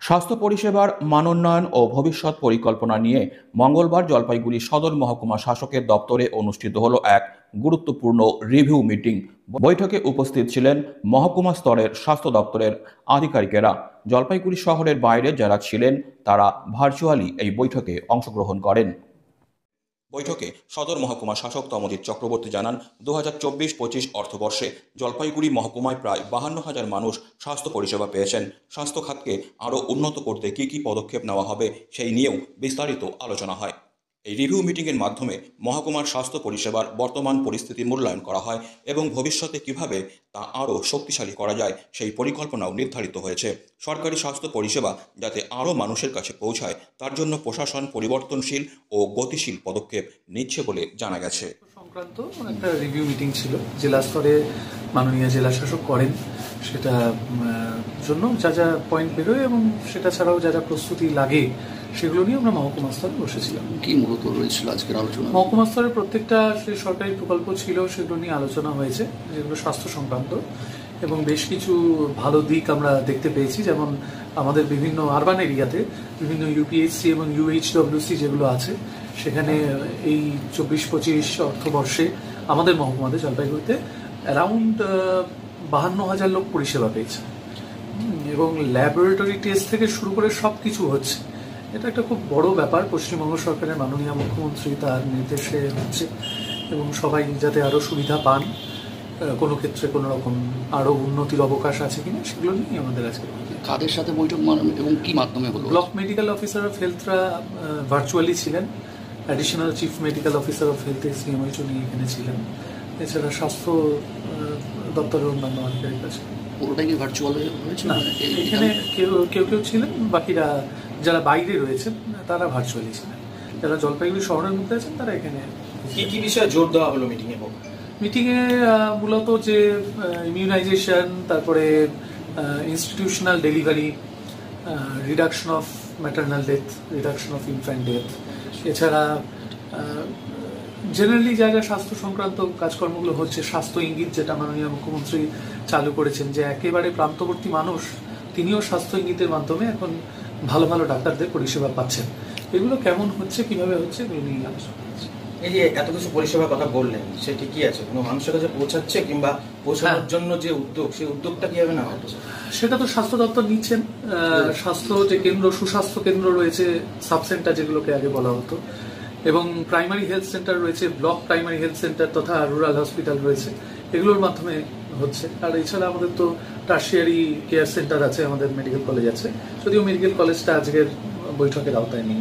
স্বাস্থ্য পরিষেবার মানোন্নয়ন ও ভবিষ্যৎ পরিকল্পনা নিয়ে মঙ্গলবার জলপাইগুড়ি সদর মহকুমা শাসকের দপ্তরে অনুষ্ঠিত হলো এক গুরুত্বপূর্ণ রিভিউ মিটিং। বৈঠকে উপস্থিত ছিলেন মহকুমা স্তরের স্বাস্থ্য দপ্তরের আধিকারিকেরা। জলপাইগুড়ি শহরের বাইরে যারা ছিলেন তারা ভার্চুয়ালি এই বৈঠকে অংশগ্রহণ করেন। বৈঠকে সদর মহকুমা শাসক তমোজিৎ চক্রবর্তী জানান, 2024-25 অর্থবর্ষে জলপাইগুড়ি মহকুমায় প্রায় 52,000 মানুষ স্বাস্থ্য পরিষেবা পেয়েছেন। স্বাস্থ্য খাতকে আরও উন্নত করতে কী কী পদক্ষেপ নেওয়া হবে সেই নিয়েও বিস্তারিত আলোচনা হয়। এই রিভিউ মিটিংয়ের মাধ্যমে মহকুমার স্বাস্থ্য পরিষেবার বর্তমান পরিস্থিতি মূল্যায়ন করা হয় এবং ভবিষ্যতে কিভাবে তা আরও শক্তিশালী করা যায় সেই পরিকল্পনাও নির্ধারিত হয়েছে। সরকারি স্বাস্থ্য পরিষেবা যাতে আরও মানুষের কাছে পৌঁছায় তার জন্য প্রশাসন পরিবর্তনশীল ও গতিশীল পদক্ষেপ নিচ্ছে বলে জানা গেছে। সংক্রান্ত একটা রিভিউ মিটিং ছিল, জেলা স্তরে মাননীয় জেলা শাসক করেন, সেটা জন্য যা যা পয়েন্ট বেরোয় এবং সেটা ছাড়াও যা যা প্রস্তুতি লাগে সেগুলো নিয়ে আমরা মহকুমা স্তরে বসেছিলাম। কি মূলত রয়েছিল আজকের আলোচনা? মহকুমা স্তরের প্রত্যেকটা যে সরকারি প্রকল্প ছিল সেগুলো নিয়ে আলোচনা হয়েছে, যেগুলো স্বাস্থ্য সংক্রান্ত, এবং বেশ কিছু ভালো দিক আমরা দেখতে পেয়েছি। যেমন আমাদের বিভিন্ন আরবান এরিয়াতে বিভিন্ন ইউপিএসসি এবং ইউএইচডব্লিউসি যেগুলো আছে, সেখানে এই 24-25 অর্থবর্ষে আমাদের মহকুমাতে জলপাইগুড়িতে অ্যারাউন্ড 52,000 লোক পরিষেবা পেয়েছে এবং ল্যাবরেটরি টেস্ট থেকে শুরু করে সব কিছু হচ্ছে। এটা একটা খুব বড় ব্যাপার। পশ্চিমবঙ্গ সরকারের মাননীয় মুখ্যমন্ত্রী তার নির্দেশে হচ্ছে এবং সবাই যাতে আরও সুবিধা পান, কোনো ক্ষেত্রে কোনো রকম আরও উন্নতির অবকাশ আছে কিনা সেগুলো নিয়ে আমাদের আজকে। কাদের সাথে বৈঠক এবং কি মাধ্যমে হলো? Block medical officer of হেলথরা virtually ছিলেন, additional chief medical officer of health সিএমএইচও নিয়ে এখানে ছিলেন, এছাড়া স্বাস্থ্য দপ্তরের অন্যান্য আধিকারিক আছে। পুরোটাই কি ভার্চুয়াল হয়েছে? না, এখানে কেউ কেউ ছিলেন, বাকিরা যারা বাইরে রয়েছেন তারা ভার্চুয়ালি ছিলেন। যারা জলপাইগুড়ি শহরের মধ্যে আছেন তারা এখানে। কি কি বিষয়ে জোর দেওয়া হলো মিটিংয়ে? মূলত যে ইমিউনাইজেশন, তারপরে institutional delivery, reduction of maternal death, reduction of infant death, এছাড়া জেনারেলি যা যা স্বাস্থ্য সংক্রান্ত কাজকর্মগুলো হচ্ছে, স্বাস্থ্য ইঙ্গিত যেটা মাননীয় মুখ্যমন্ত্রী চালু করেছেন, যে একেবারে প্রান্তবর্তী মানুষ তিনিও স্বাস্থ্য ইঙ্গিতের মাধ্যমে এখন ভালো ভালো ডাক্তারদের পরিষেবা পাচ্ছেন। এগুলো কেমন হচ্ছে, কিভাবে হচ্ছে, এগুলো নিয়ে আলোচনা হচ্ছে। এই যে এত কিছু পরিষেবার কথা বললেন, সেটি কি আছে কোনো মানুষের কাছে পৌঁছাচ্ছে কিংবা পৌঁছানোর জন্য যে উদ্যোগ, সেই উদ্যোগটা কিভাবে নেওয়া হচ্ছে? সেটা তো স্বাস্থ্য দপ্তর নিচ্ছেন। স্বাস্থ্য যে কেন্দ্র, সুস্বাস্থ্য কেন্দ্র রয়েছে, সাব সেন্টার যেগুলোকে আগে বলা হতো, এবং প্রাইমারি হেলথ সেন্টার রয়েছে, ব্লক প্রাইমারি হেলথ সেন্টার তথা রুরাল হসপিটাল রয়েছে, এগুলোর মাধ্যমে হচ্ছে। আর এছাড়া আমাদের তো টার্সিয়ারি কেয়ার সেন্টার আছে, আমাদের মেডিকেল কলেজ আছে, যদিও মেডিকেল কলেজটা আজকের বৈঠকের আওতায় নেই।